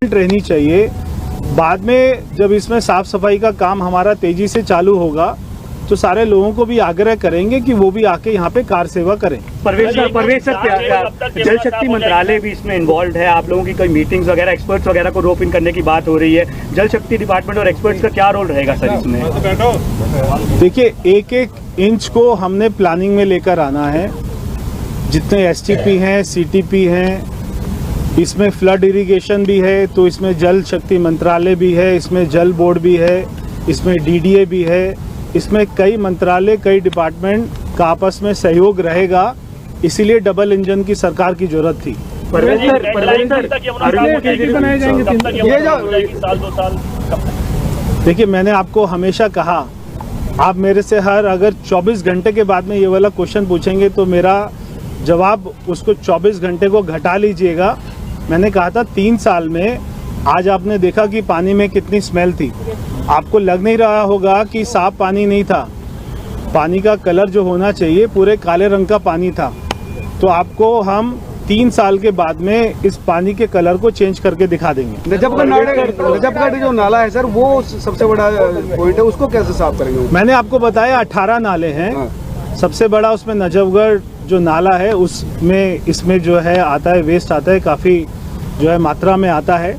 रहनी चाहिए। बाद में जब इसमें साफ सफाई का काम हमारा तेजी से चालू होगा तो सारे लोगों को भी आग्रह करेंगे कि वो भी आके यहाँ पे कार सेवा करें। परवेश सर, जल शक्ति मंत्रालय भी इसमें इन्वॉल्व है। आप लोगों की कोई मीटिंग्स वगैरह, एक्सपर्ट्स वगैरह को रोप इन करने की बात हो रही है। जल शक्ति डिपार्टमेंट और एक्सपर्ट्स का क्या रोल रहेगा सर इसमें? देखिए, एक एक इंच को हमने प्लानिंग में लेकर आना है। जितने एसटीपी हैं, सीटीपी हैं, इसमें फ्लड इरिगेशन भी है, तो इसमें जल शक्ति मंत्रालय भी है, इसमें जल बोर्ड भी है, इसमें डीडीए भी है, इसमें कई मंत्रालय, कई डिपार्टमेंट का आपस में सहयोग रहेगा। इसीलिए डबल इंजन की सरकार की जरूरत थी। देखिए, मैंने आपको हमेशा कहा, आप मेरे से अगर 24 घंटे के बाद में ये वाला क्वेश्चन पूछेंगे तो मेरा जवाब उसको 24 घंटे को घटा लीजिएगा। मैंने कहा था 3 साल में आज आपने देखा कि पानी में कितनी स्मेल थी। आपको लग नहीं रहा होगा कि साफ पानी नहीं था। पानी का कलर जो होना चाहिए पूरे काले रंग का पानी था। तो आपको हम 3 साल के बाद में इस पानी के कलर को चेंज करके दिखा देंगे। नजफगढ़ जो नाला है सर, वो सबसे बड़ा पॉइंट है, उसको कैसे साफ करेंगे? मैंने आपको बताया 18 नाले हैं। सबसे बड़ा उसमें नजफगढ़ जो नाला है उसमें इसमें जो है आता है, वेस्ट आता है, काफ़ी जो है मात्रा में आता है।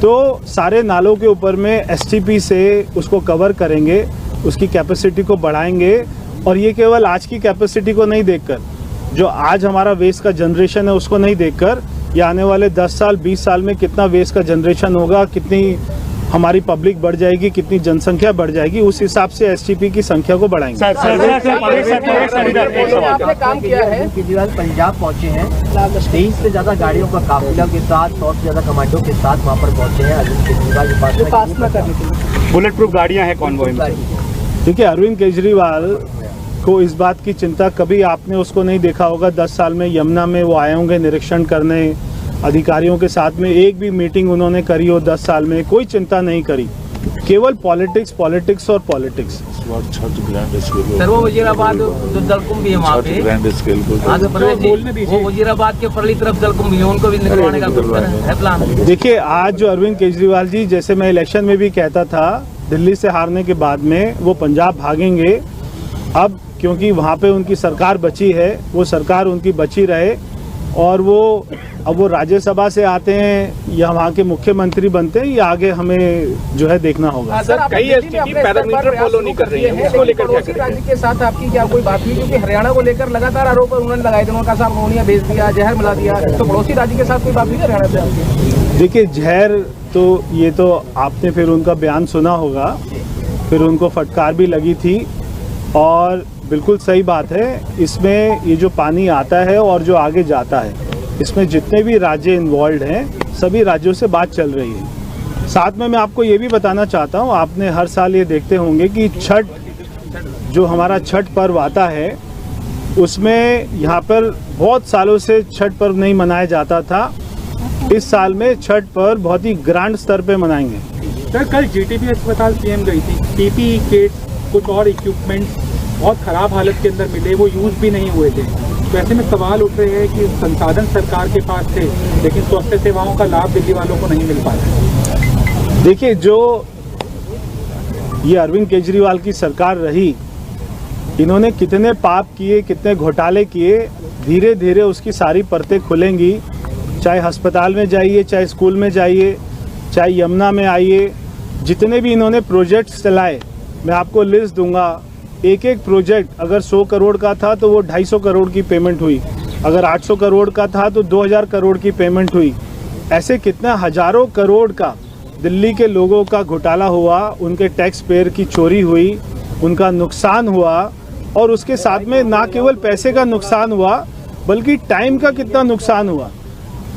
तो सारे नालों के ऊपर में एसटीपी से उसको कवर करेंगे, उसकी कैपेसिटी को बढ़ाएंगे। और ये केवल आज की कैपेसिटी को नहीं देखकर, जो आज हमारा वेस्ट का जनरेशन है उसको नहीं देखकर, ये आने वाले 10 साल 20 साल में कितना वेस्ट का जनरेशन होगा, कितनी हमारी पब्लिक बढ़ जाएगी, कितनी जनसंख्या बढ़ जाएगी, उस हिसाब से एसटीपी की संख्या को बढ़ाएंगे। आपने काम किया है, केजरीवाल पंजाब पहुंचे हैं, 23 से ज्यादा गाड़ियों का काफिला के साथ, 100 से ज्यादा कमांडो के साथ वहां पर पहुंचे हैं अरविंद केजरीवाल के पास करने के लिए। बुलेट प्रूफ गाड़ियां हैं कॉन्वॉय में। देखिए, अरविंद केजरीवाल को इस बात की चिंता, कभी आपने उसको नहीं देखा होगा 10 साल में यमुना में वो आए होंगे निरीक्षण करने, अधिकारियों के साथ में एक भी मीटिंग उन्होंने करी हो 10 साल में, कोई चिंता नहीं करी। केवल पॉलिटिक्स, पॉलिटिक्स और पॉलिटिक्स। सर, वो वजीराबाद जो जलकुंभ भी है वहाँ पे, वो वजीराबाद के परली तरफ जलकुंभ भी है, उनको भी निकलवाने का है प्लान। देखिए, आज जो अरविंद केजरीवाल जी, जैसे मैं इलेक्शन में भी कहता था, दिल्ली से हारने के बाद में वो पंजाब भागेंगे। अब क्योंकि वहाँ पे उनकी सरकार बची है, वो सरकार उनकी बची रहे, और अब वो राज्यसभा से आते हैं या वहाँ के मुख्यमंत्री बनते हैं, ये आगे हमें जो है देखना होगा। सर, कई एसटीपी पैरामीटर फॉलो नहीं कर रही है, उसको लेकर क्या करेंगे? राज्य के साथ आपकी क्या कोई बात हुई? क्योंकि हरियाणा को लेकर लगातार आरोप उन्होंने लगाए थे, उन्होंने कहा अमोनिया भेज दिया, जहर मिला दिया। तो पड़ोसी राज्य के साथ कोई बात हुई हरियाणा से? देखिए, जहर तो ये तो आपने फिर उनका बयान सुना होगा, फिर उनको फटकार भी लगी थी। और बिल्कुल सही बात है, इसमें ये जो पानी आता है और जो आगे जाता है, इसमें जितने भी राज्य इन्वॉल्व हैं, सभी राज्यों से बात चल रही है। साथ में मैं आपको ये भी बताना चाहता हूँ, आपने हर साल ये देखते होंगे कि छठ, जो हमारा छठ पर्व आता है, उसमें यहाँ पर बहुत सालों से छठ पर्व नहीं मनाया जाता था। इस साल में छठ पर्व बहुत ही ग्रैंड स्तर पे मनाएंगे। सर, कल जीटीबी अस्पताल पीएम गई थी, पीपीई किट, कुछ और इक्विपमेंट्स बहुत खराब हालत के अंदर मिले, वो यूज़ भी नहीं हुए थे। तो ऐसे में सवाल उठ रहे हैं कि संसाधन सरकार के पास थे, लेकिन स्वास्थ्य सेवाओं का लाभ दिल्ली वालों को नहीं मिल पाया। देखिए, जो ये अरविंद केजरीवाल की सरकार रही, इन्होंने कितने पाप किए, कितने घोटाले किए, धीरे धीरे उसकी सारी परतें खुलेंगी। चाहे अस्पताल में जाइए, चाहे स्कूल में जाइए, चाहे यमुना में आइए, जितने भी इन्होंने प्रोजेक्ट्स चलाए, मैं आपको लिस्ट दूंगा। एक एक प्रोजेक्ट अगर 100 करोड़ का था तो वो 250 करोड़ की पेमेंट हुई, अगर 800 करोड़ का था तो 2000 करोड़ की पेमेंट हुई। ऐसे कितना हजारों करोड़ का दिल्ली के लोगों का घोटाला हुआ, उनके टैक्स पेयर की चोरी हुई, उनका नुकसान हुआ। और उसके साथ में ना केवल पैसे का नुकसान हुआ, बल्कि टाइम का कितना नुकसान हुआ।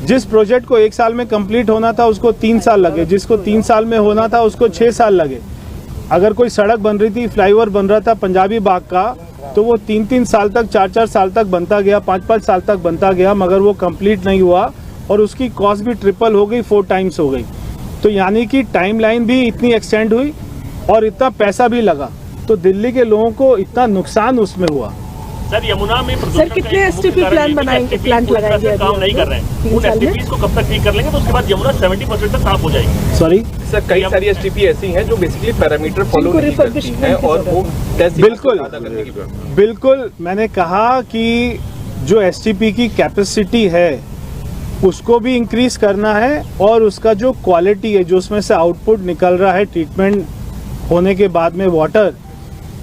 जिस प्रोजेक्ट को 1 साल में कंप्लीट होना था उसको 3 साल लगे, जिसको 3 साल में होना था उसको 6 साल लगे। अगर कोई सड़क बन रही थी, फ्लाईओवर बन रहा था पंजाबी बाग का, तो वो 3-3 साल तक, 4-4 साल तक बनता गया, 5-5 साल तक बनता गया, मगर वो कंप्लीट नहीं हुआ और उसकी कॉस्ट भी ट्रिपल हो गई, 4 टाइम्स हो गई। तो यानी कि टाइमलाइन भी इतनी एक्सटेंड हुई और इतना पैसा भी लगा, तो दिल्ली के लोगों को इतना नुकसान उसमें हुआ। सर यमुना में सर कितने एसटीपी प्लान बनाएंगे, प्लांट लगाएंगे? काम नहीं कर रहे हैं, उन एसटीपीज को कब तक ठीक कर लेंगे तो उसके बाद यमुना 70% तक साफ हो जाएगी। सॉरी सर, कई सारी एसटीपी ऐसी हैं जो बेसिकली पैरामीटर फॉलो नहीं करती हैं और वो टेस्ट बिल्कुल मैंने कहा कि जो एसटीपी की कैपेसिटी है उसको भी इंक्रीज करना है और उसका जो क्वालिटी है, जो उसमें से आउटपुट निकल रहा है ट्रीटमेंट होने के बाद में वाटर,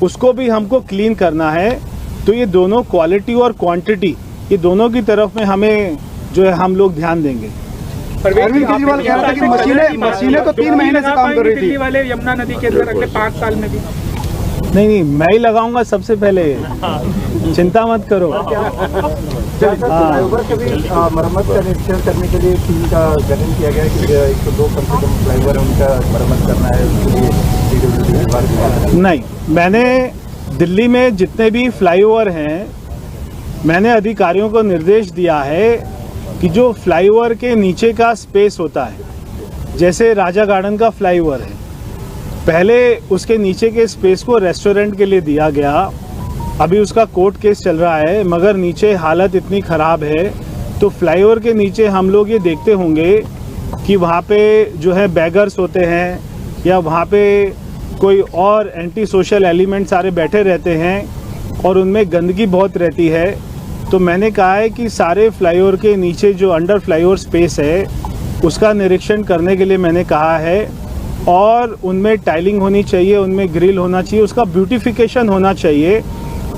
उसको भी हमको क्लीन करना है। तो ये दोनों क्वालिटी और क्वांटिटी, ये दोनों की तरफ में हमें जो है हम लोग ध्यान देंगे। अरविंद केजरीवाल कह रहा था कि मशीनें तो 3 महीने से काम कर रही थी। दिल्ली वाले यमुना नदी के अंदर अगले 5 साल में भी नहीं, मैं ही लगाऊंगा सबसे पहले, चिंता मत करो। फ्लाईओवर के भी मरम्मत का निरीक्षण करने के लिए टीम का गठन किया गया है कि 102 कम से कम फ्लाईओवर उनका मरम्मत करना है, उसके लिए नहीं, मैंने दिल्ली में जितने भी फ्लाईओवर हैं, मैंने अधिकारियों को निर्देश दिया है कि जो फ्लाईओवर के नीचे का स्पेस होता है, जैसे राजा गार्डन का फ्लाईओवर है, पहले उसके नीचे के स्पेस को रेस्टोरेंट के लिए दिया गया, अभी उसका कोर्ट केस चल रहा है, मगर नीचे हालत इतनी ख़राब है तो फ्लाईओवर के नीचे हम लोग ये देखते होंगे कि वहाँ पे जो है बैगर्स होते हैं या वहाँ पे कोई और एंटी सोशल एलिमेंट सारे बैठे रहते हैं और उनमें गंदगी बहुत रहती है। तो मैंने कहा है कि सारे फ्लाईओवर के नीचे जो अंडर फ्लाईओवर स्पेस है उसका निरीक्षण करने के लिए मैंने कहा है और उनमें टाइलिंग होनी चाहिए, उनमें ग्रिल होना चाहिए, उसका ब्यूटिफिकेशन होना चाहिए।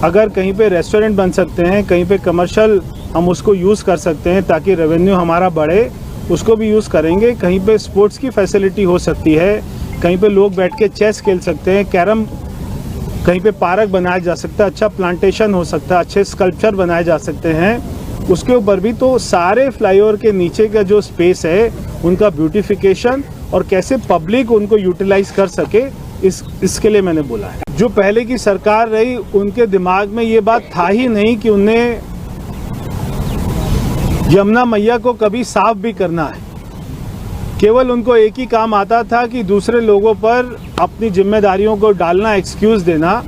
अगर कहीं पे रेस्टोरेंट बन सकते हैं, कहीं पे कमर्शियल हम उसको यूज़ कर सकते हैं ताकि रेवेन्यू हमारा बढ़े, उसको भी यूज़ करेंगे। कहीं पे स्पोर्ट्स की फैसिलिटी हो सकती है, कहीं पे लोग बैठ के चेस खेल सकते हैं, कैरम, कहीं पे पार्क बनाया जा सकता है, अच्छा प्लांटेशन हो सकता है, अच्छे स्कल्पचर बनाए जा सकते हैं उसके ऊपर भी। तो सारे फ्लाईओवर के नीचे का जो स्पेस है उनका ब्यूटिफिकेशन और कैसे पब्लिक उनको यूटिलाइज कर सके, इसके लिए मैंने बोला है। जो पहले की सरकार रही उनके दिमाग में ये बात था ही नहीं कि उन्हें यमुना मैया को कभी साफ भी करना है। केवल उनको एक ही काम आता था कि दूसरे लोगों पर अपनी जिम्मेदारियों को डालना, एक्सक्यूज़ देना।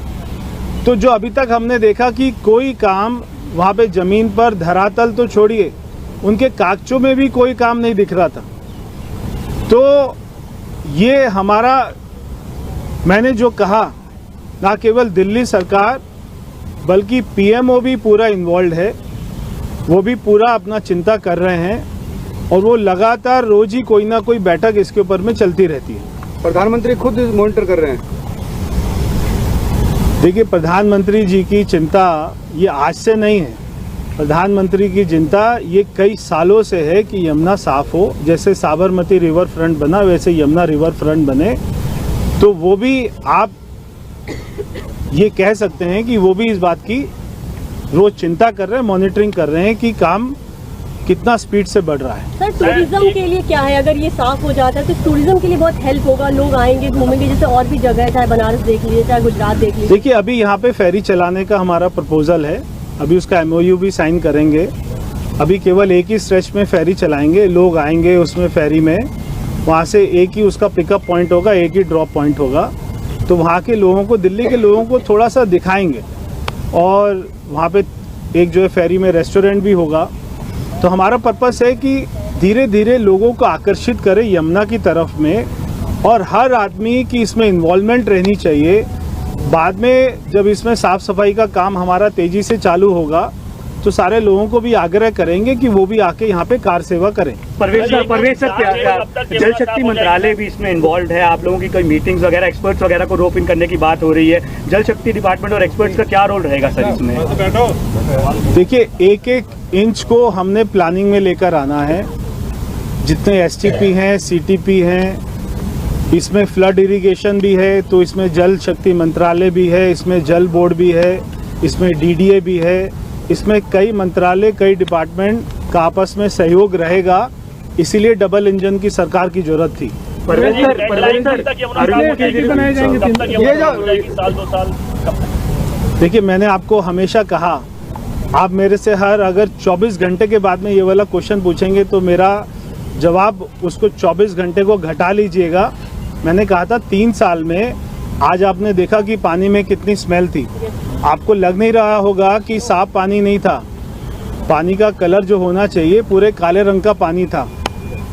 तो जो अभी तक हमने देखा कि कोई काम वहाँ पे ज़मीन पर, धरातल तो छोड़िए, उनके कागजों में भी कोई काम नहीं दिख रहा था। तो ये हमारा, मैंने जो कहा, ना केवल दिल्ली सरकार बल्कि पीएमओ भी पूरा इन्वॉल्व है, वो भी पूरा अपना चिंता कर रहे हैं और वो लगातार रोज ही कोई ना कोई बैठक इसके ऊपर में चलती रहती है। प्रधानमंत्री खुद मॉनिटर कर रहे हैं। देखिए, प्रधानमंत्री जी की चिंता ये आज से नहीं है। प्रधानमंत्री की चिंता ये कई सालों से है कि यमुना साफ हो। जैसे साबरमती रिवर फ्रंट बना वैसे यमुना रिवर फ्रंट बने। तो वो भी आप ये कह सकते हैं कि वो भी इस बात की रोज चिंता कर रहे हैं, मॉनिटरिंग कर रहे हैं कि काम कितना स्पीड से बढ़ रहा है। सर टूरिज्म के लिए क्या है, अगर ये साफ हो जाता है तो टूरिज्म के लिए बहुत हेल्प होगा, लोग आएंगे, घूमेंगे, जैसे और भी जगह है, चाहे बनारस देख लीजिए, चाहे गुजरात देख लीजिए। देखिए, अभी यहाँ पे फेरी चलाने का हमारा प्रपोजल है, अभी उसका एमओयू भी साइन करेंगे। अभी केवल एक ही स्ट्रेच में फेरी चलाएंगे, लोग आएंगे उसमें फेरी में, वहाँ से एक ही उसका पिकअप पॉइंट होगा, एक ही ड्रॉप पॉइंट होगा। तो वहाँ के लोगों को, दिल्ली के लोगों को थोड़ा सा दिखाएंगे और वहाँ पे एक जो है फेरी में रेस्टोरेंट भी होगा। तो हमारा पर्पस है कि धीरे धीरे लोगों को आकर्षित करें यमुना की तरफ में और हर आदमी की इसमें इन्वॉल्वमेंट रहनी चाहिए। बाद में जब इसमें साफ़ सफाई का काम हमारा तेज़ी से चालू होगा तो सारे लोगों को भी आग्रह करेंगे कि वो भी आके यहाँ पे कार सेवा करें। परवेश सर, क्या जल शक्ति मंत्रालय भी इसमें इन्वॉल्व है? आप लोगों की कोई मीटिंग्स वगैरह, एक्सपर्ट्स वगैरह को रोप इन करने की बात हो रही है, जल शक्ति डिपार्टमेंट और एक्सपर्ट्स का क्या रोल रहेगा सर इसमें? देखिए, एक एक इंच को हमने प्लानिंग में लेकर आना है। जितने एसटीपी हैं, सीटीपी हैं, इसमें फ्लड इरिगेशन भी है, तो इसमें जल शक्ति मंत्रालय भी है, इसमें जल बोर्ड भी है, इसमें डीडीए भी है, इसमें कई मंत्रालय, कई डिपार्टमेंट का आपस में सहयोग रहेगा। इसीलिए डबल इंजन की सरकार की जरूरत थी। देखिए, मैंने आपको हमेशा कहा, आप मेरे से अगर 24 घंटे के बाद में ये वाला क्वेश्चन पूछेंगे तो मेरा जवाब उसको 24 घंटे को घटा लीजिएगा। मैंने कहा था 3 साल में, आज आपने देखा कि पानी में कितनी स्मेल थी। आपको लग नहीं रहा होगा कि साफ पानी नहीं था, पानी का कलर जो होना चाहिए पूरे काले रंग का पानी था।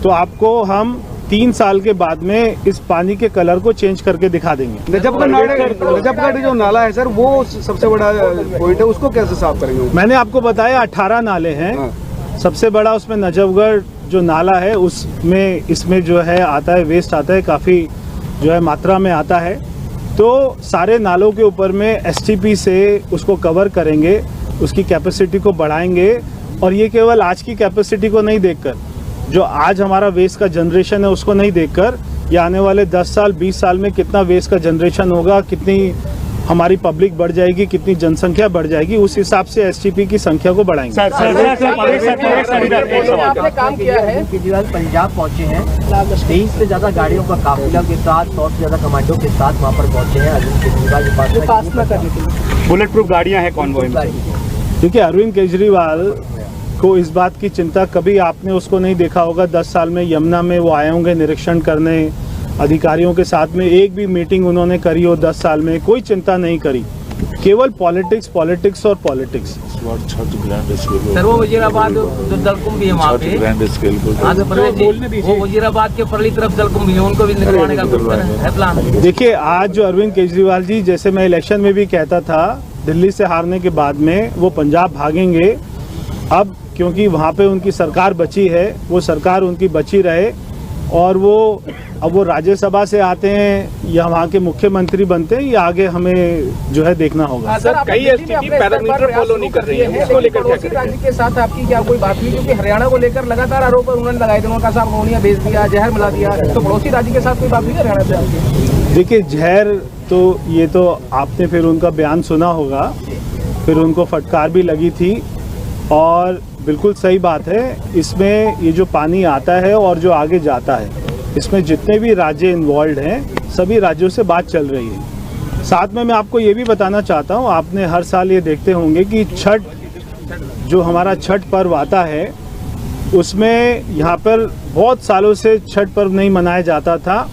तो आपको हम 3 साल के बाद में इस पानी के कलर को चेंज करके दिखा देंगे। नजफगढ़ जो नाला है सर, वो सबसे बड़ा पॉइंट है, उसको कैसे साफ करेंगे? मैंने आपको बताया 18 नाले हैं। सबसे बड़ा उसमें नजफगढ़ जो नाला है उसमें इसमें जो है आता है, वेस्ट आता है, काफ़ी जो है मात्रा में आता है। तो सारे नालों के ऊपर में एसटीपी से उसको कवर करेंगे, उसकी कैपेसिटी को बढ़ाएंगे। और ये केवल आज की कैपेसिटी को नहीं देखकर, जो आज हमारा वेस्ट का जनरेशन है उसको नहीं देखकर, ये आने वाले 10 साल 20 साल में कितना वेस्ट का जनरेशन होगा, कितनी हमारी पब्लिक बढ़ जाएगी, कितनी जनसंख्या बढ़ जाएगी, उस हिसाब से एसटीपी की संख्या को बढ़ाएंगे। आपने काम किया है, केजरीवाल पंजाब पहुंचे हैं, 23 से ज्यादा गाड़ियों का काफिला के साथ, 100 से ज्यादा कमांडो के साथ वहां पर पहुंचे हैं अरविंद केजरीवाल के पास करने के लिए। बुलेट प्रूफ गाड़ियां हैं कॉन्वॉय में। क्योंकि अरविंद केजरीवाल को इस बात की चिंता, कभी आपने उसको नहीं देखा होगा 10 साल में यमुना में वो आए होंगे निरीक्षण करने, अधिकारियों के साथ में एक भी मीटिंग उन्होंने करी हो 10 साल में, कोई चिंता नहीं करी, केवल पॉलिटिक्स पॉलिटिक्स और पॉलिटिक्स। सर वो वजीराबाद जो जलकुंभ भी है वहाँ पे, आंध्र प्रदेश, वो वजीराबाद के परली तरफ जलकुंभ भी है, उनको भी निकलवाने का है प्लान। देखिए, आज जो अरविंद केजरीवाल जी, जैसे मैं इलेक्शन में भी कहता था, दिल्ली से हारने के बाद में वो पंजाब भागेंगे। अब क्योंकि वहाँ पे उनकी सरकार बची है, वो सरकार उनकी बची रहे, और अब वो राज्यसभा से आते हैं या वहाँ के मुख्यमंत्री बनते हैं, या आगे हमें जो है देखना होगा। सर, कई एसटीपी पैरामीटर फॉलो नहीं कर रही है, उसको लेकर क्या करेंगे? राज्य के साथ आपकी क्या कोई बात हुई? क्योंकि हरियाणा को लेकर लगातार आरोप उन्होंने लगाए थे, उन्होंने कहा अमोनिया भेज दिया, जहर मिला दिया, तो पड़ोसी राज्य के साथ कोई बात हुई हरियाणा से? देखिए, जहर तो ये तो आपने फिर उनका बयान सुना होगा, फिर उनको फटकार भी लगी थी, और बिल्कुल सही बात है। इसमें ये जो पानी आता है और जो आगे जाता है, इसमें जितने भी राज्य इन्वॉल्व हैं, सभी राज्यों से बात चल रही है। साथ में मैं आपको ये भी बताना चाहता हूँ, आपने हर साल ये देखते होंगे कि छठ, जो हमारा छठ पर्व आता है, उसमें यहाँ पर बहुत सालों से छठ पर्व नहीं मनाया जाता था।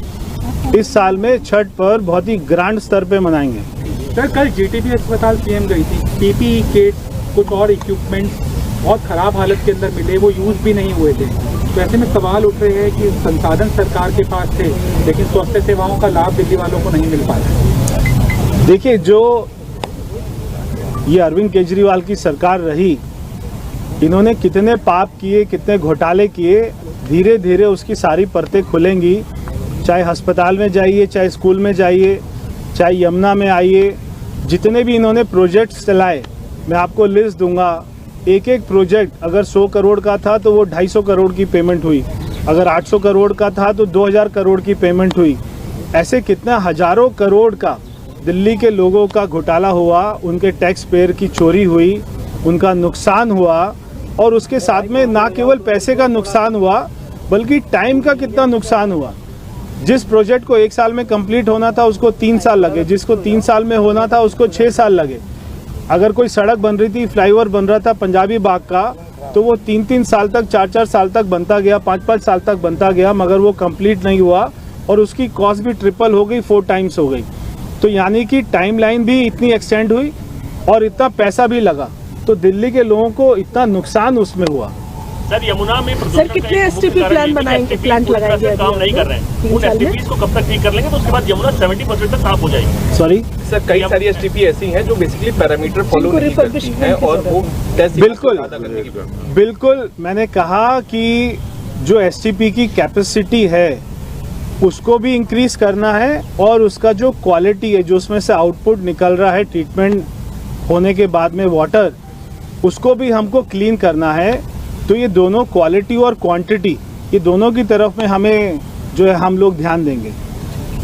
इस साल में छठ पर्व बहुत ही ग्रांड स्तर पे मनाएंगे। सर, कल जीटीबी अस्पताल पीएम गई थी, पीपीई किट, कुछ और इक्विपमेंट्स बहुत ख़राब हालत के अंदर मिले, वो यूज़ भी नहीं हुए थे। तो ऐसे में सवाल उठ रहे हैं कि संसाधन सरकार के पास थे, लेकिन स्वास्थ्य सेवाओं का लाभ दिल्ली वालों को नहीं मिल पाया। देखिए, जो ये अरविंद केजरीवाल की सरकार रही, इन्होंने कितने पाप किए, कितने घोटाले किए, धीरे धीरे उसकी सारी परतें खुलेंगी। चाहे अस्पताल में जाइए, चाहे स्कूल में जाइए, चाहे यमुना में आइए, जितने भी इन्होंने प्रोजेक्ट्स चलाए, मैं आपको लिस्ट दूंगा। एक एक प्रोजेक्ट अगर 100 करोड़ का था तो वो 250 करोड़ की पेमेंट हुई, अगर 800 करोड़ का था तो 2000 करोड़ की पेमेंट हुई। ऐसे कितना हजारों करोड़ का दिल्ली के लोगों का घोटाला हुआ, उनके टैक्स पेयर की चोरी हुई, उनका नुकसान हुआ। और उसके साथ में ना केवल पैसे का नुकसान हुआ, बल्कि टाइम का कितना नुकसान हुआ। जिस प्रोजेक्ट को 1 साल में कंप्लीट होना था उसको 3 साल लगे, जिसको 3 साल में होना था उसको 6 साल लगे। अगर कोई सड़क बन रही थी, फ्लाईओवर बन रहा था पंजाबी बाग का, तो वो 3-3 साल तक, 4-4 साल तक बनता गया, 5-5 साल तक बनता गया, मगर वो कंप्लीट नहीं हुआ और उसकी कॉस्ट भी ट्रिपल हो गई, 4 टाइम्स हो गई। तो यानी कि टाइमलाइन भी इतनी एक्सटेंड हुई और इतना पैसा भी लगा, तो दिल्ली के लोगों को इतना नुकसान उसमें हुआ। सर, यमुना में सर, कितने एसटीपी प्लान बनाएंगे, प्लांट लगाएंगे? काम नहीं कर रहे हैं, उन एसटीपीज को कब तक ठीक कर लेंगे तो उसके बाद यमुना 70% तक साफ हो जाएगी? सॉरी सर, कई सारी एसटीपी ऐसी हैं जो बेसिकली पैरामीटर फॉलो नहीं करती हैं और वो बिल्कुल मैंने कहा कि जो एसटीपी की कैपेसिटी है उसको भी इंक्रीज करना है, और उसका जो क्वालिटी है, जो उसमें से आउटपुट निकल रहा है ट्रीटमेंट होने के बाद में वाटर, उसको भी हमको क्लीन करना है। तो ये दोनों क्वालिटी और क्वांटिटी, ये दोनों की तरफ में हमें जो है हम लोग ध्यान देंगे।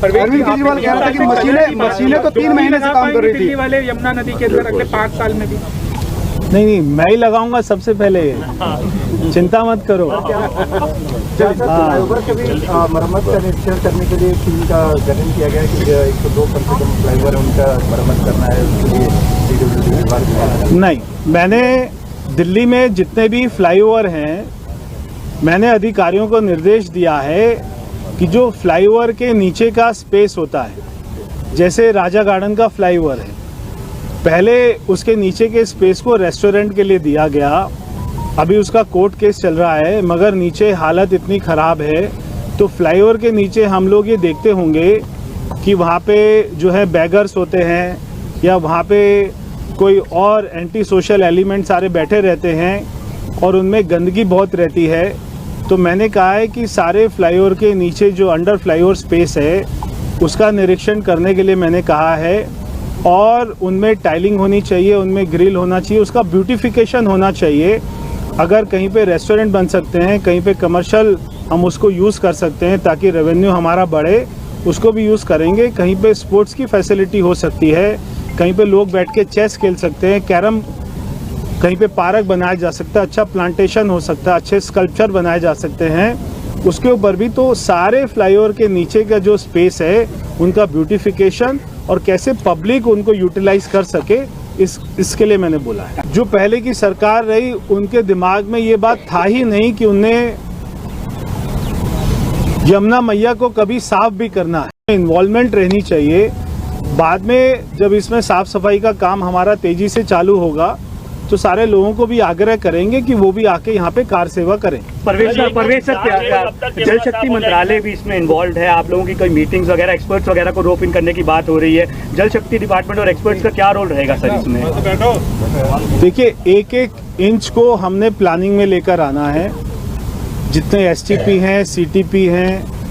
अरविंद केजरीवाल कह रहा था कि मशीनें तो 3 महीने से काम कर रही थी। दिल्ली वाले यमुना नदी के अंदर अगले 5 साल में भी नहीं, मैं ही लगाऊंगा सबसे पहले, चिंता मत करो। फ्लाईओवर के भी मरम्मत का निरीक्षण करने के लिए टीम का गठन किया गया कि 102 कम से कम फ्लाईओवर उनका मरम्मत करना है, उसके लिए पीडब्ल्यूडी विभाग। नहीं, मैंने दिल्ली में जितने भी फ्लाईओवर हैं, मैंने अधिकारियों को निर्देश दिया है कि जो फ्लाईओवर के नीचे का स्पेस होता है, जैसे राजा गार्डन का फ्लाईओवर है, पहले उसके नीचे के स्पेस को रेस्टोरेंट के लिए दिया गया, अभी उसका कोर्ट केस चल रहा है, मगर नीचे हालत इतनी ख़राब है तो फ्लाईओवर के नीचे हम लोग ये देखते होंगे कि वहाँ पे जो है बैगर्स होते हैं या वहाँ पे कोई और एंटी सोशल एलिमेंट सारे बैठे रहते हैं और उनमें गंदगी बहुत रहती है। तो मैंने कहा है कि सारे फ्लाईओवर के नीचे जो अंडर फ्लाईओवर स्पेस है उसका निरीक्षण करने के लिए मैंने कहा है, और उनमें टाइलिंग होनी चाहिए, उनमें ग्रिल होना चाहिए, उसका ब्यूटिफिकेशन होना चाहिए। अगर कहीं पे रेस्टोरेंट बन सकते हैं, कहीं पे कमर्शियल हम उसको यूज़ कर सकते हैं ताकि रेवेन्यू हमारा बढ़े, उसको भी यूज़ करेंगे। कहीं पे स्पोर्ट्स की फैसिलिटी हो सकती है, कहीं पे लोग बैठ के चेस खेल सकते हैं, कैरम, कहीं पे पार्क बनाया जा सकता है, अच्छा प्लांटेशन हो सकता है, अच्छे स्कल्पचर बनाए जा सकते हैं उसके ऊपर भी। तो सारे फ्लाईओवर के नीचे का जो स्पेस है उनका ब्यूटिफिकेशन और कैसे पब्लिक उनको यूटिलाइज कर सके, इसके लिए मैंने बोला है। जो पहले की सरकार रही उनके दिमाग में ये बात था ही नहीं कि उन्हें यमुना मैया को कभी साफ भी करना है। इन्वॉल्वमेंट रहनी चाहिए। बाद में जब इसमें साफ सफाई का काम हमारा तेजी से चालू होगा तो सारे लोगों को भी आग्रह करेंगे कि वो भी आके यहाँ पे कार सेवा करें। परवेश सर जल शक्ति मंत्रालय भी इसमें इन्वॉल्व है, आप लोगों की कोई मीटिंग्स वगैरह एक्सपर्ट्स वगैरह को रोप इन करने की बात हो रही है, जल शक्ति डिपार्टमेंट और एक्सपर्ट्स का क्या रोल रहेगा सर इसमें? देखिए, एक एक इंच को हमने प्लानिंग में लेकर आना है। जितने STP हैं, CTP हैं,